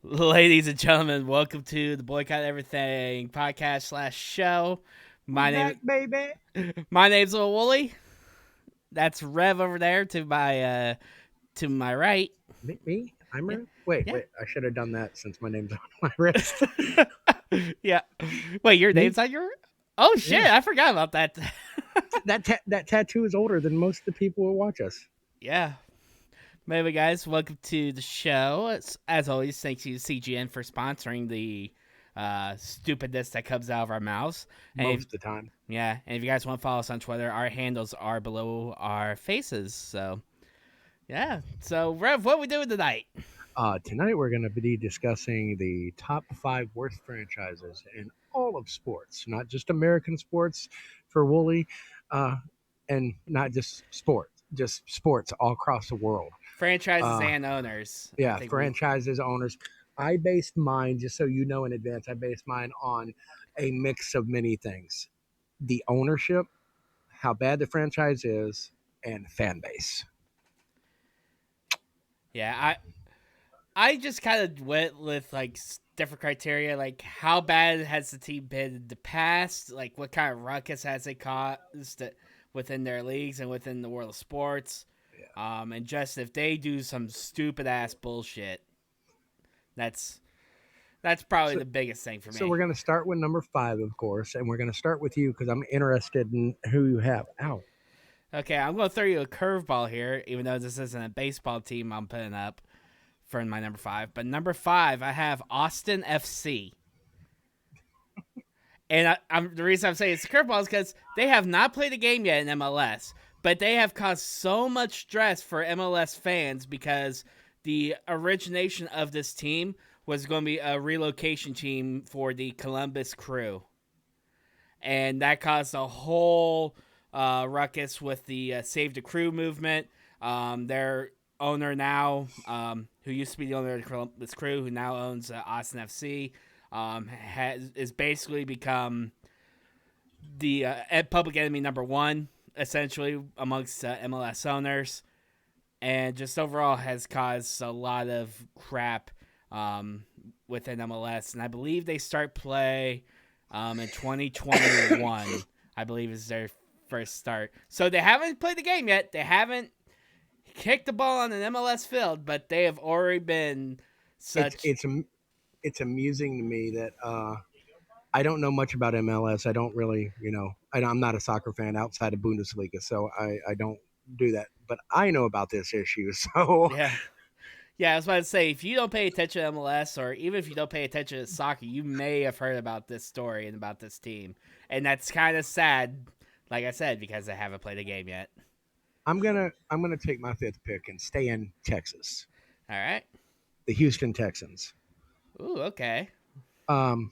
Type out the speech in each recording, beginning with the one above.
Ladies and gentlemen, welcome to the Boycott Everything podcast slash show. We're My name, back, baby. my name's Wooley. That's Rev over there to my right. Me? I'm Yeah, Rev? Wait, yeah, wait. I should have done that since my name's on my wrist. yeah. Wait, your Me? name's on your? Oh shit, Yeah. I forgot about that. That tattoo is older than most of the people who watch us. Yeah. Maybe guys, welcome to the show. As always, thanks you to CGN for sponsoring the stupidness that comes out of our mouths. And if, Most of the time. yeah, and if you guys want to follow us on Twitter, our handles are below our faces. So yeah. So Rev, what are we doing tonight? Tonight we're going to be discussing the top 5 worst franchises in all of sports, not just American sports for Wooly, uh, and not just sports all across the world. Franchises Uh, and owners. I yeah, think we. franchises, owners. I based mine, just so you know in advance, I based mine on a mix of many things: the ownership, how bad the franchise is, and fan base. Yeah, I just kind of went with like different criteria, like how bad has the team been in the past, like what kind of ruckus has it caused within their leagues and within the world of sports, Yeah. and just if they do some stupid ass bullshit, that's that's probably So, the biggest thing for so me. we're going to start with number 5, of course, and we're going to start with you because I'm interested in who you have. Ow. Okay, I'm gonna throw you a curveball here, even though this isn't a baseball team I'm putting up for my number 5. But number 5, I have Austin FC. And the reason I'm saying it's a curveball is because they have not played a game yet in MLS, but they have caused so much stress for MLS fans because the origination of this team was going to be a relocation team for the Columbus Crew. And that caused a whole ruckus with the Save the Crew movement. Their owner now, who used to be the owner of the Columbus Crew, who now owns Austin FC, is basically become the public enemy number one, essentially, amongst MLS owners. And just overall has caused a lot of crap within MLS. And I believe they start play in 2021, I believe is their first start. So they haven't played the game yet. They haven't kicked the ball on an MLS field, but they have already been It's such. it's it's amusing to me that I don't know much about MLS. I don't really, I'm not a soccer fan outside of Bundesliga, so I don't do that. But I know about this issue, so Yeah. Yeah, I was about to say, if you don't pay attention to MLS, or even if you don't pay attention to soccer, you may have heard about this story and about this team. And that's kind of sad, like I said, because they haven't played a game yet. I'm gonna take my 5th pick and stay in Texas, All right. the Houston Texans. Ooh, okay. Um,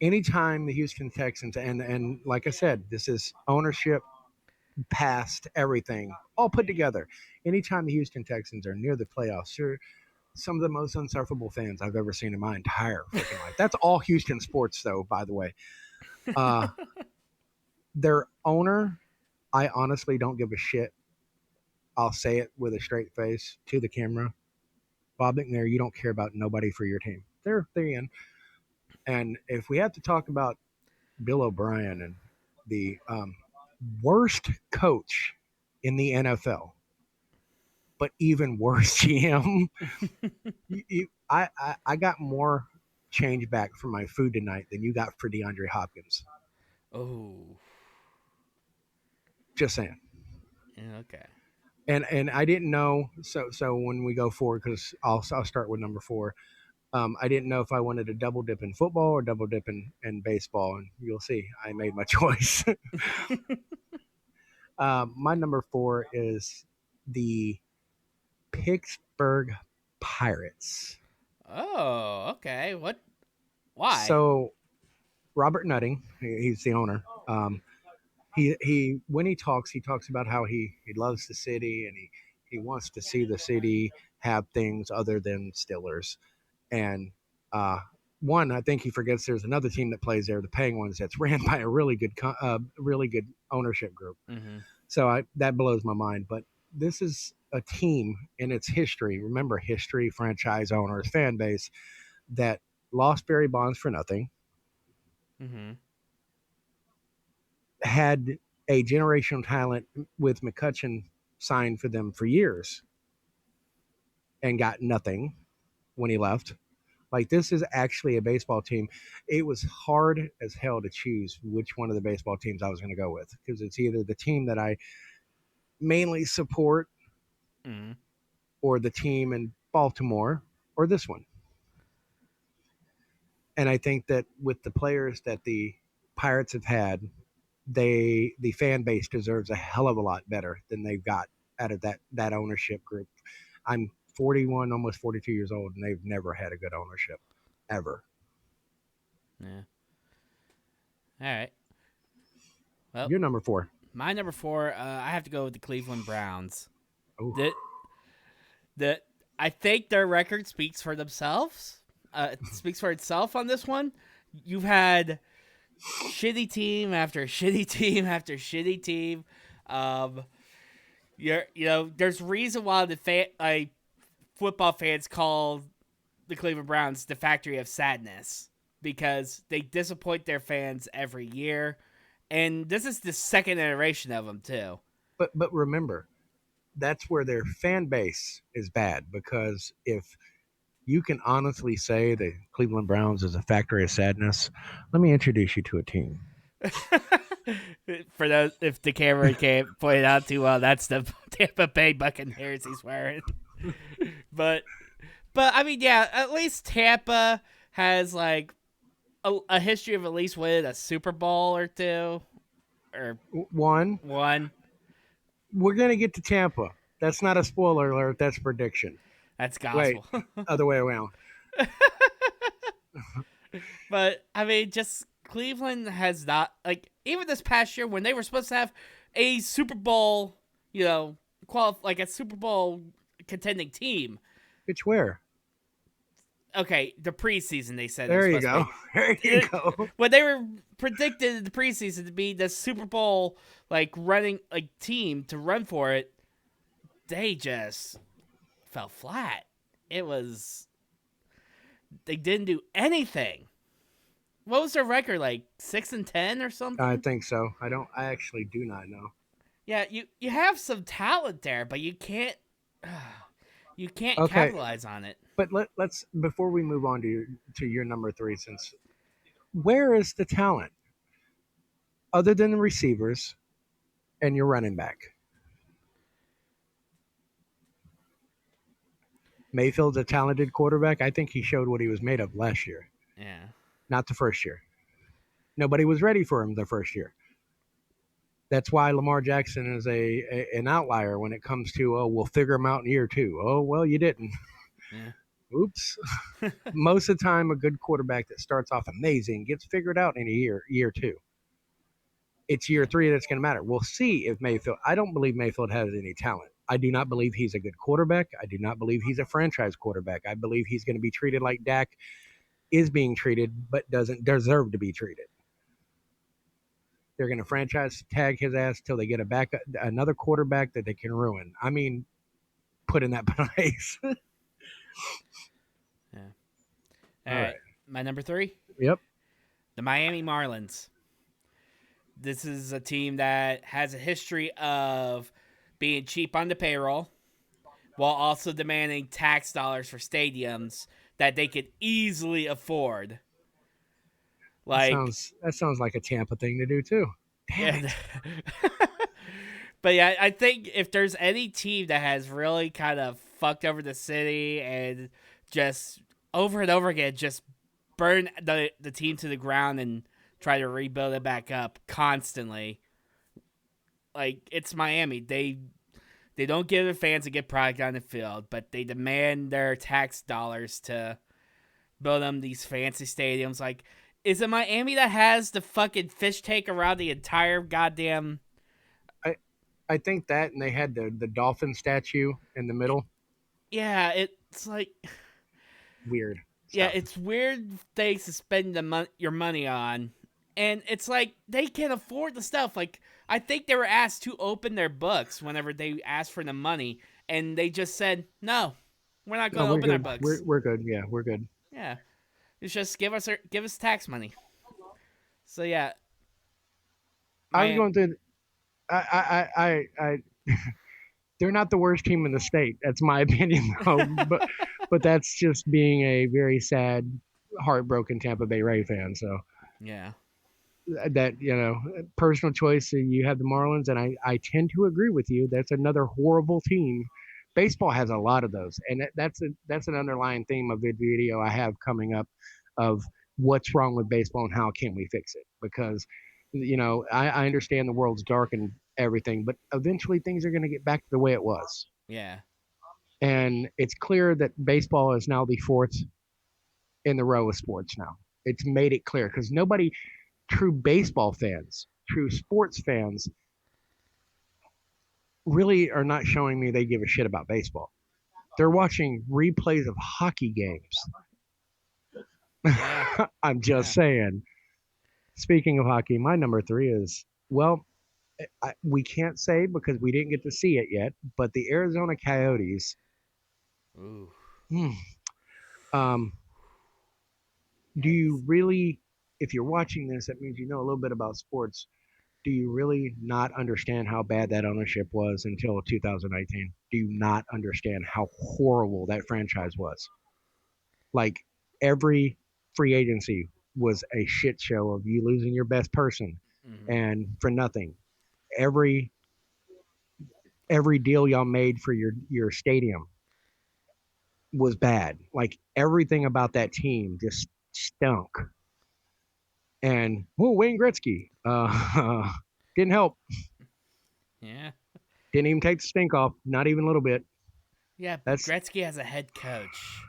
Anytime the Houston Texans and like I said, this is ownership, past everything, all put together. Anytime the Houston Texans are near the playoffs, they're some of the most unsufferable fans I've ever seen in my entire freaking life. That's all Houston sports, though. By the way, uh, their owner, I honestly don't give a shit. I'll say it with a straight face to the camera. Bob McNair, you don't care about nobody for your team. They're in. And if we have to talk about Bill O'Brien and the worst coach in the NFL, but even worse GM, I got more change back for my food tonight than you got for DeAndre Hopkins. Oh, Just saying. okay. And I didn't know. So when we go forward, because I'll start with number 4. I didn't know if I wanted to double dip in football or double dip in baseball, and you'll see. I made my choice. My number 4 is the Pittsburgh Pirates. Oh, okay. What? Why? So Robert Nutting, he's the owner. He when he talks about how he loves the city and he wants to see the city have things other than Stillers. And uh, one, I think he forgets there's another team that plays there, the Penguins, that's ran by a really good ownership group. Mm-hmm. So that blows my mind. But this is a team in its history. Remember, history, franchise owners, fan base that lost Barry Bonds for nothing, Mm-hmm. had a generational talent with McCutcheon signed for them for years and got nothing when he left. Like, this is actually a baseball team. It was hard as hell to choose which one of the baseball teams I was going to go with, because it's either the team that I mainly support Mm-hmm. or the team in Baltimore or this one. And I think that with the players that the Pirates have had, the fan base deserves a hell of a lot better than they've got out of that ownership group. I'm 41, almost 42 years old, and they've never had a good ownership ever. Yeah. All right. Well, You're number 4. my number 4, I have to go with the Cleveland Browns. Oh, The the I think their record speaks for themselves. It speaks for itself on this one. You've had shitty team after shitty team after shitty team. Um, there's reason why football fans call the Cleveland Browns the factory of sadness, because they disappoint their fans every year, and this is the second iteration of them too. but remember, that's where their fan base is bad, because if you can honestly say the Cleveland Browns is a factory of sadness, let me introduce you to a team. For those, if the camera can't point it out too well, that's the Tampa Bay Buccaneers he's wearing. but I mean, yeah, at least Tampa has like a history of at least winning a Super Bowl or two or One, one. we're going to get to Tampa. That's not a spoiler alert. That's prediction. That's Wait, gospel. other way around. But I mean, just Cleveland has not, like, even this past year when they were supposed to have a Super Bowl, like a Super Bowl contending team. It's where? Okay, the preseason they said There it you was supposed go. to There be. you go. When they were predicted in the preseason to be the Super Bowl like running like team to run for it, they just fell flat. It was they didn't do anything. What was their record, like 6-10 or I something? think so. I actually do not know. Yeah, you have some talent there, but you can't Okay, capitalize on it. but let's before we move on to your number 3, since where is the talent other than the receivers and your running back? Mayfield's a talented quarterback. I think he showed what he was made of last year, Yeah. not the first year. Nobody was ready for him the first year. That's why Lamar Jackson is an outlier when it comes to, oh, we'll figure him out in year 2. Oh, well, you didn't. Yeah. Oops. Most of the time, a good quarterback that starts off amazing gets figured out in a year 2. It's year 3 that's going to matter. We'll see if Mayfield. I don't believe Mayfield has any talent. I do not believe he's a good quarterback. I do not believe he's a franchise quarterback. I believe he's going to be treated like Dak is being treated, but doesn't deserve to be treated. They're going to franchise tag his ass till they get another quarterback that they can ruin. I mean, put in that place. Yeah. All All right. right. My number 3, Yep. the Miami Marlins. This is a team that has a history of being cheap on the payroll while also demanding tax dollars for stadiums that they could easily afford. Like, That sounds like a Tampa thing to do too. Damn yeah. it. But yeah, I think if there's any team that has really kind of fucked over the city and just over and over again just burn the team to the ground and try to rebuild it back up constantly, like, it's Miami. They don't give the fans a good product on the field, but they demand their tax dollars to build them these fancy stadiums. Like, is it Miami that has the fucking fish tank around the entire goddamn? I I think that, and they had the dolphin statue in the middle. Yeah, it's like, Weird yeah, stuff. it's weird things to spend your money on, and it's like they can afford the stuff. Like, I think they were asked to open their books whenever they asked for the money, and they just said no, we're not No, going to we're open our good. books. We're good. Yeah, we're good. Yeah, it's just give us tax money. So yeah, I was my going through. I they're not the worst team in the state. That's my opinion, though. But that's just being a very sad, heartbroken Tampa Bay Ray fan. So yeah, that personal choice. You have the Marlins, and I tend to agree with you. That's another horrible team. Baseball has a lot of those, and that's an underlying theme of the video I have coming up of what's wrong with baseball and how can we fix it. Because I understand the world's dark and everything, but eventually things are going to get back to the way it was. yeah, And it's clear that baseball is now the fourth in the row of sports now. It's made it clear because nobody, true baseball fans, true sports fans, really are not showing me they give a shit about baseball. They're watching replays of hockey games. yeah, I'm just yeah. saying. Speaking of hockey, my number three is, well, we can't say because we didn't get to see it yet, but the Arizona Coyotes. Ooh, Hmm, um, do you yikes. really, if you're watching this, that means you know a little bit about sports. Do you really not understand how bad that ownership was until 2019? Do you not understand how horrible that franchise was? Like every free agency was a shit show of you losing your best person Mm-hmm. and for nothing. Every every deal y'all made for your stadium was bad. Like everything about that team just stunk. And Wayne Gretzky didn't help. Yeah, Didn't even take the stink off. Not even a little bit. yeah, but That's Gretzky as a head coach.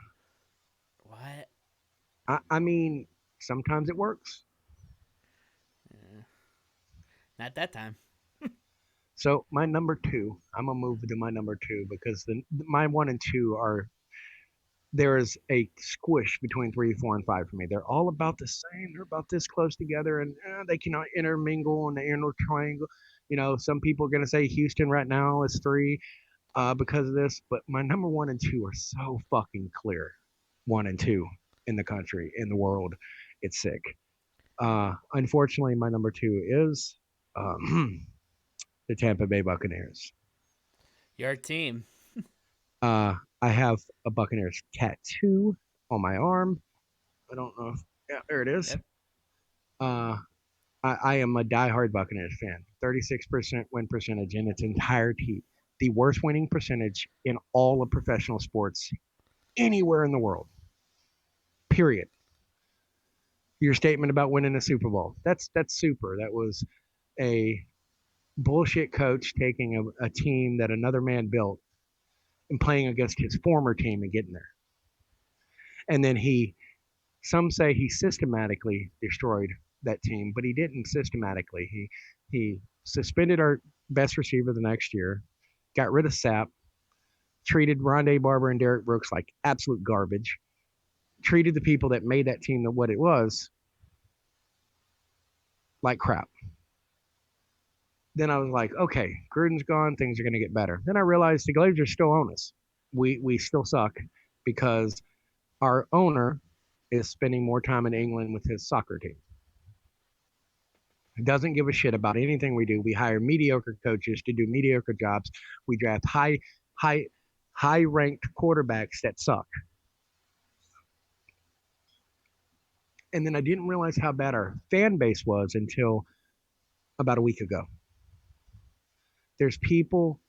What? I mean, sometimes it works. Eh, not that time. So my number two, I'm gonna move to my number two because my one and two are there is a squish between three, four, and five for me. They're all about the same. They're about this close together, and they cannot intermingle and intertriangle. Some people are gonna say Houston right now is three because of this, but my number one and two are so fucking clear. One and two in the country, in the world, it's sick. Unfortunately, my number two is the Tampa Bay Buccaneers. Your team. I have a Buccaneers tattoo on my arm. I don't know if, yeah, there it is. Yep. Uh, I am a diehard Buccaneers fan. 36% win percentage in its entirety. The worst winning percentage in all of professional sports anywhere in the world. Period. Your statement about winning a Super Bowl. That's super. That was a bullshit coach taking a team that another man built and playing against his former team and getting there. And then some say he systematically destroyed that team, but he didn't systematically. He suspended our best receiver the next year, got rid of Sapp, treated Rondé Barber and Derek Brooks like absolute garbage, treated the people that made that team what it was like crap. Then I was like, okay, Gruden's gone, things are going to get better. Then I realized the Glazers still own us. We still suck because our owner is spending more time in England with his soccer team. He doesn't give a shit about anything we do. We hire mediocre coaches to do mediocre jobs. We draft high, high ranked quarterbacks that suck. And then I didn't realize how bad our fan base was until about a week ago. There's people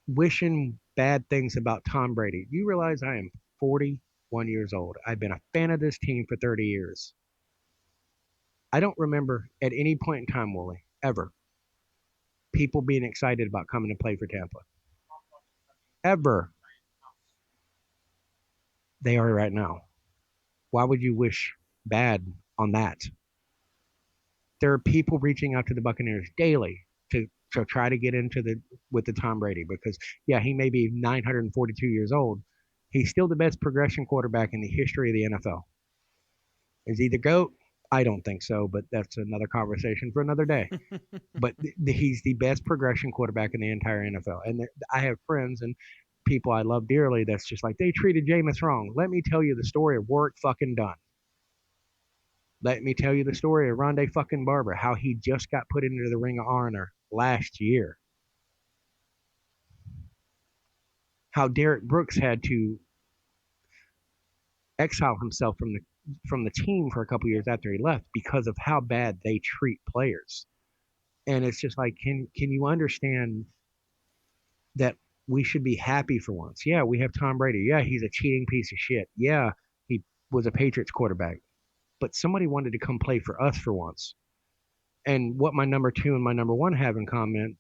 wishing bad things about Tom Brady. You realize I am 41 years old. I've been a fan of this team for 30 years. I don't remember at any point in time, Wooly, ever, people being excited about coming to play for Tampa. Ever. They are right now. Why would you wish bad on that? There are people reaching out to the Buccaneers daily to try to get into the with the Tom Brady because yeah, he may be 942 years old. He's still the best progression quarterback in the history of the NFL. Is he the GOAT? I don't think so, but that's another conversation for another day. But he's the best progression quarterback in the entire NFL. And I have friends and people I love dearly that's just like, they treated Jameis wrong. Let me tell you the story of Warwick fucking Dunn. Let me tell you the story of Rondé fucking Barber, how he just got put into the Ring of Honor last year. How Derek Brooks had to exile himself from the team for a couple years after he left because of how bad they treat players. And it's just like, can you understand that we should be happy for once? Yeah, we have Tom Brady. Yeah, he's a cheating piece of shit. Yeah, he was a Patriots quarterback. But somebody wanted to come play for us for once. And what my number two and my number one have in common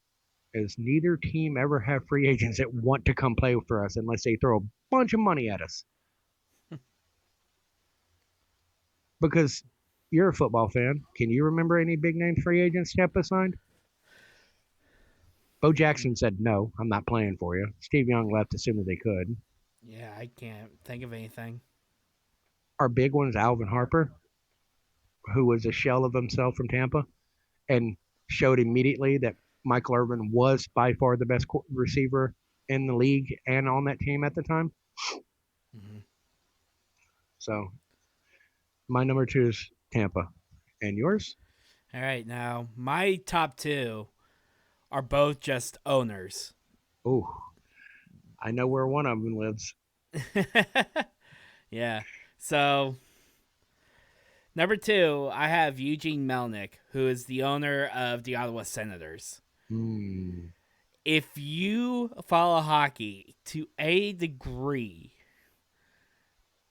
is neither team ever have free agents that want to come play for us unless they throw a bunch of money at us. Because you're a football fan. Can you remember any big name free agents Tampa signed? Bo Jackson said, no, I'm not playing for you. Steve Young left as soon as they could. Yeah, I can't think of anything. Our big one is Alvin Harper, who was a shell of himself from Tampa and showed immediately that Michael Irvin was by far the best receiver in the league and on that team at the time. Mm-hmm. So my number two is Tampa. And yours? All right, now my top two are both just owners. Oh, I know where one of them lives. Yeah. So number two, I have Eugene Melnick, who is the owner of the Ottawa Senators. Mm. If you follow hockey to a degree,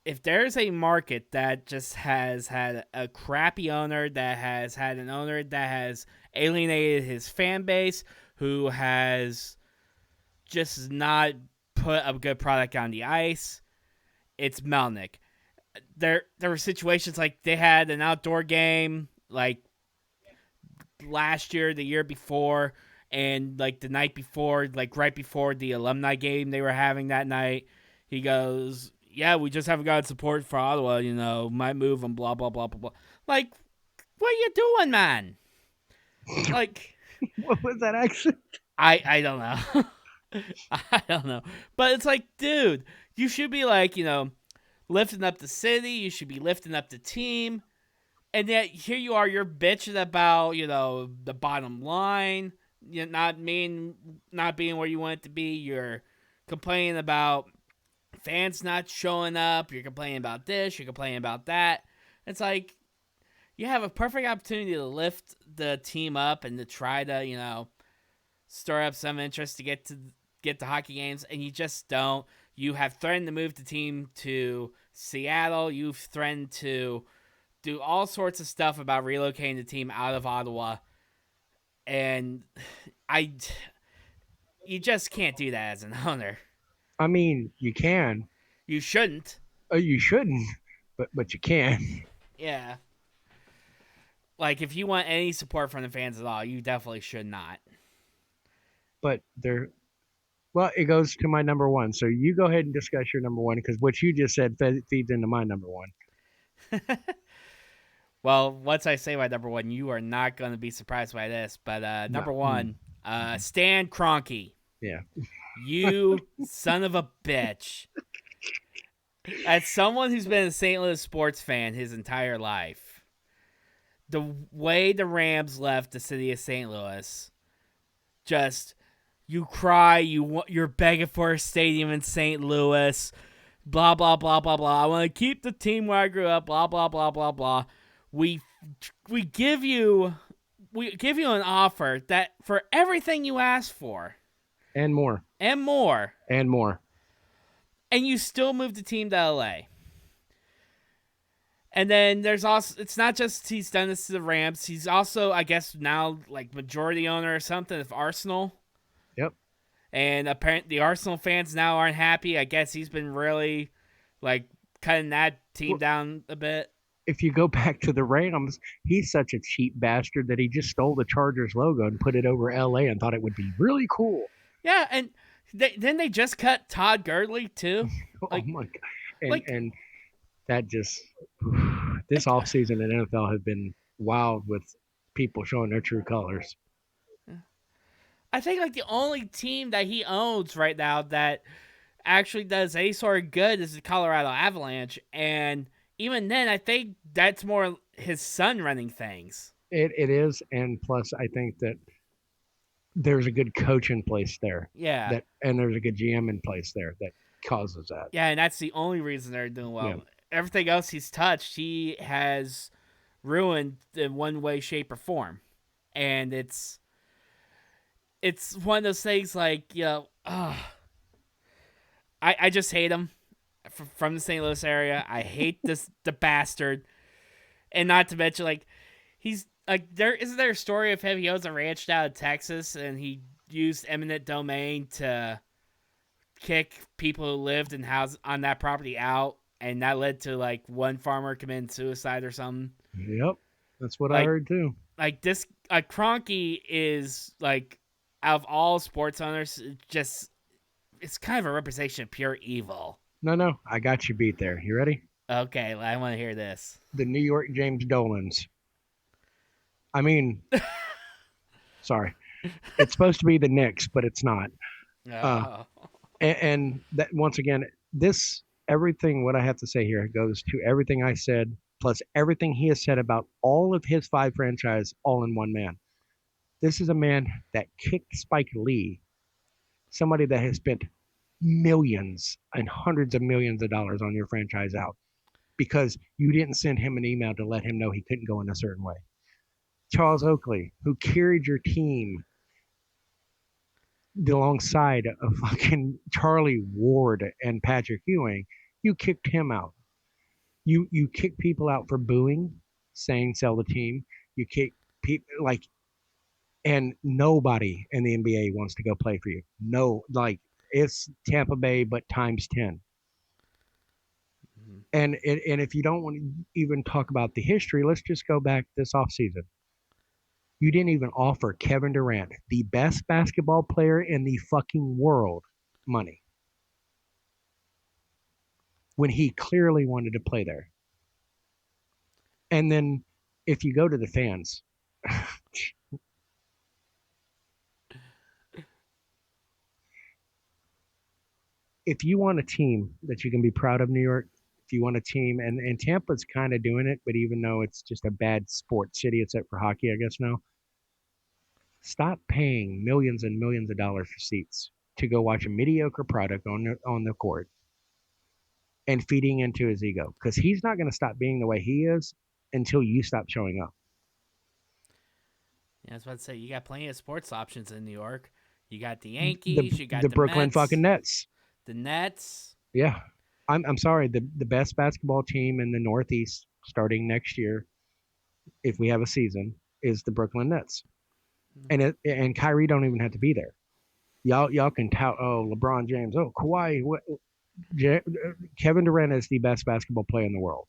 if there's a market that just has had a crappy owner, that has had an owner that has alienated his fan base, who has just not put a good product on the ice, it's Melnick. There were situations like they had an outdoor game like last year, the year before, and like the night before, like right before the alumni game they were having that night, he goes, "Yeah, we just haven't gotten support for Ottawa. Might move and blah blah blah blah blah." Like, what are you doing, man? Like, What was that accent? I don't know. I don't know, but it's like, dude, you should be like, lifting up the city. You should be lifting up the team. And yet here you are, you're bitching about, the bottom line, not being where you want it to be. You're complaining about fans not showing up. You're complaining about this. You're complaining about that. It's like you have a perfect opportunity to lift the team up and to try to, stir up some interest to get to hockey games, and you just don't. You have threatened to move the team to Seattle. You've threatened to do all sorts of stuff about relocating the team out of Ottawa, and you just can't do that as an owner. I mean, you can. You shouldn't. You shouldn't, but you can. Yeah. Like, if you want any support from the fans at all, you definitely should not. But well, it goes to my number one. So you go ahead and discuss your number one because what you just said feeds into my number one. Well, once I say my number one, you are not going to be surprised by this. But number one, Stan Kroenke. Yeah. You son of a bitch. As someone who's been a St. Louis sports fan his entire life, the way the Rams left the city of St. Louis, just, you cry, you're begging for a stadium in St. Louis, blah, blah, blah, blah, blah. I want to keep the team where I grew up, blah, blah, blah, blah, blah. We give you an offer that for everything you asked for. And more. And more. And more. And you still move the team to LA. And then there's also, it's not just he's done this to the Rams. He's also, I guess, now like majority owner or something of Arsenal. Yep. And apparently the Arsenal fans now aren't happy. I guess he's been really like cutting that team down a bit. If you go back to the Rams, he's such a cheap bastard that he just stole the Chargers logo and put it over LA and thought it would be really cool. Yeah, and then they just cut Todd Gurley too. Oh my god! And that just This offseason in NFL has been wild with people showing their true colors. I think like the only team that he owns right now that actually does any sort of good is the Colorado Avalanche, and even then, I think that's more his son running things. It is, and plus, I think that there's a good coach in place there. Yeah, And there's a good GM in place there that causes that. yeah, and that's the only reason they're doing Yeah. well. Everything else he's touched, he has ruined in one way, shape, or form, and it's one of those things like I just hate him from the St. Louis area. I hate the bastard, and not to mention like he's like there a story of him. He owns a ranch down in Texas, and he used eminent domain to kick people who lived and house on that property out, and that led to like one farmer committing suicide or something. Yep. That's what I Like heard too. like this Kroenke is like out of all sports owners, just it's kind of a representation of pure evil. No, I got you beat there. You ready? Okay, I want to hear this. The New York James Dolans. I mean, sorry. It's supposed to be the Knicks, but it's not. Oh. And that once again, this everything what I have to say here goes to everything I said, plus everything he has said about all of his 5 franchise, all in one man. This is a man that kicked Spike Lee, somebody that has spent millions and hundreds of millions of dollars on your franchise out because you didn't send him an email to let him know he couldn't go in a certain way. Charles Oakley, who carried your team alongside of fucking Charlie Ward and Patrick Ewing, you kicked him out. You kick people out for booing, saying sell the team. You kick people like, and nobody in the NBA wants to go play for you. No, like it's Tampa Bay, but times 10. Mhm. And if you don't want to even talk about the history, let's just go back this offseason. You didn't even offer Kevin Durant, the best basketball player in the fucking world, money when he clearly wanted to play there. And then if you go to the fans, if you want a team that you can be proud of, New York, if you want a team, and Tampa's kind of doing it, but even though it's just a bad sports city, except for hockey, I guess now, stop paying millions and millions of dollars for seats to go watch a mediocre product on the court and feeding into his ego because he's not going to stop being the way he is until you stop showing up. Yeah, I was about to say you got plenty of sports options in New York. You got the Yankees, you got The the Brooklyn Mets, fucking Nets. the Nets. Yeah. I'm sorry. The best basketball team in the Northeast starting next year, if we have a season, is the Brooklyn Nets. And Kyrie don't even have to be there. Y'all can tout, oh, LeBron James, oh, Kawhi. Kevin Durant is the best basketball player in the world.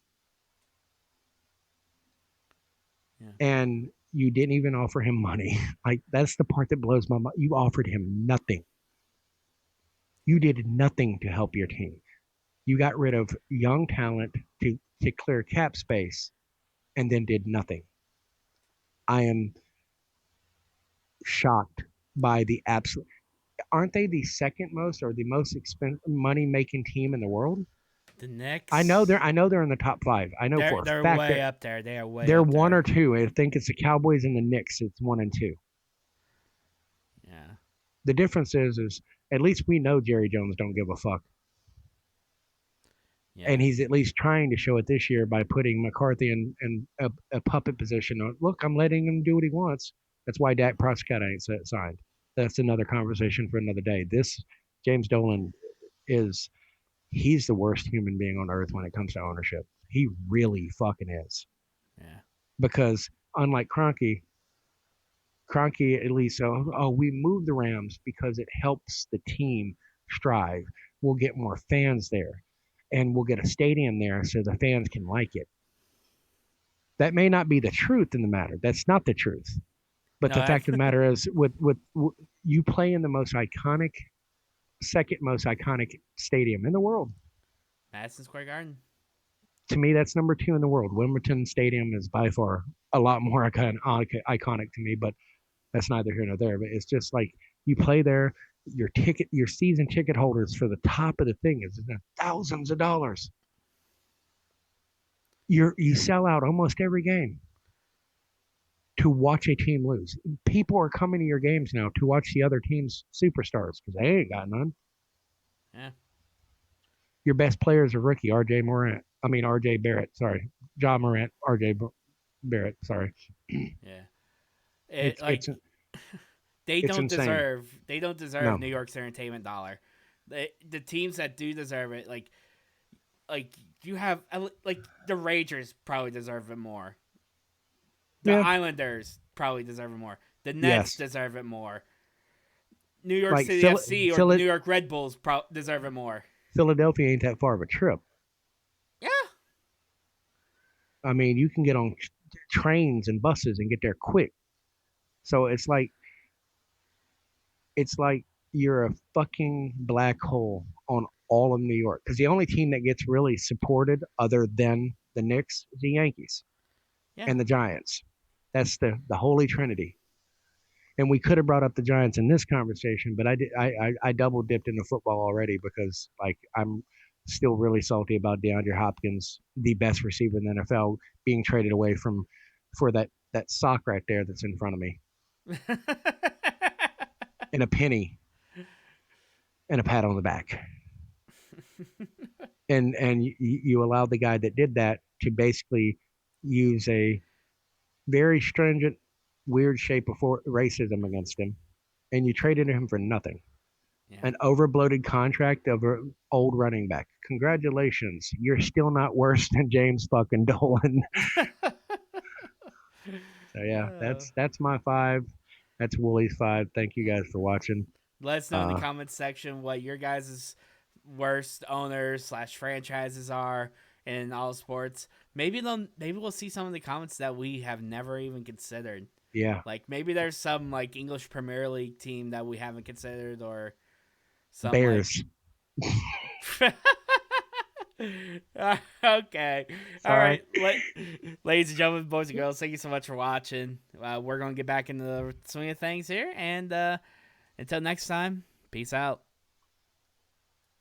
Yeah. And you didn't even offer him money. Like, that's the part that blows my mind. You offered him nothing. You did nothing to help your team. You got rid of young talent to clear cap space and then did nothing. I am shocked by the absolute. Aren't they the second most or the most expensive money making team in the world? The Knicks. I know they're in the top 5. I know for a they're fact way up there. They are way. they're up one there. or two. I think it's the Cowboys and the Knicks. It's 1 and 2. Yeah. The difference is at least we know Jerry Jones don't give a fuck. Yeah. And he's at least trying to show it this year by putting McCarthy in a puppet position. Look, I'm letting him do what he wants. That's why Dak Prescott ain't signed. That's another conversation for another day. This James Dolan he's the worst human being on earth when it comes to ownership. He really fucking is. Yeah. Because unlike Kroenke at least, we moved the Rams because it helps the team strive. We'll get more fans there, and we'll get a stadium there so the fans can like it. That may not be the truth in the matter. That's not the truth. But No, the fact of the matter is, with you play in the most iconic, second most iconic stadium in the world. Madison Square Garden. to me, that's number two in the world. Wimbledon Stadium is by far a lot more iconic to me, but that's neither here nor there. But it's just like you play there, your season ticket holders for the top of the thing is thousands of dollars. You sell out almost every game to watch a team lose. People are coming to your games now to watch the other team's superstars because they ain't got none. Yeah. Your best player is a rookie, RJ Barrett. Sorry, John Morant, Barrett. Sorry. Yeah. It's Like it's they it's don't insane. deserve No, New York's entertainment dollar. The teams that do deserve it, like you have like the Rangers probably deserve it more. The yeah, Islanders probably deserve it more. The Nets yes. deserve it more. New York Like City FC or the New York Red Bulls deserve it more. Philadelphia ain't that far of a trip. Yeah. I mean, you can get on trains and buses and get there quick. So it's like you're a fucking black hole on all of New York because the only team that gets really supported other than the Knicks is the Yankees Yeah. and the Giants. That's the holy trinity. And we could have brought up the Giants in this conversation, but I double dipped into football already because like I'm still really salty about DeAndre Hopkins, the best receiver in the NFL, being traded away for that sock right there that's in front of me, and a penny and a pat on the back. And you allowed the guy that did that to basically use a very stringent, weird shape of racism against him, and you traded him for nothing. Yeah. An overbloated contract of an old running back. Congratulations, you're still not worse than James fucking Dolan. So yeah, Uh, that's my five. That's Wooley's five. Thank you yeah. guys for watching. Let us know in the Uh, comments section what your guys' worst owners / franchises are in all sports. Maybe we'll see some of the comments that we have never even considered. yeah, Like maybe there's some like English Premier League team that we haven't considered, or some like. Bears. Okay. All Sorry. right. Ladies and gentlemen, boys and girls, thank you so much for watching. We're going to get back into the swing of things here. And until next time, peace out.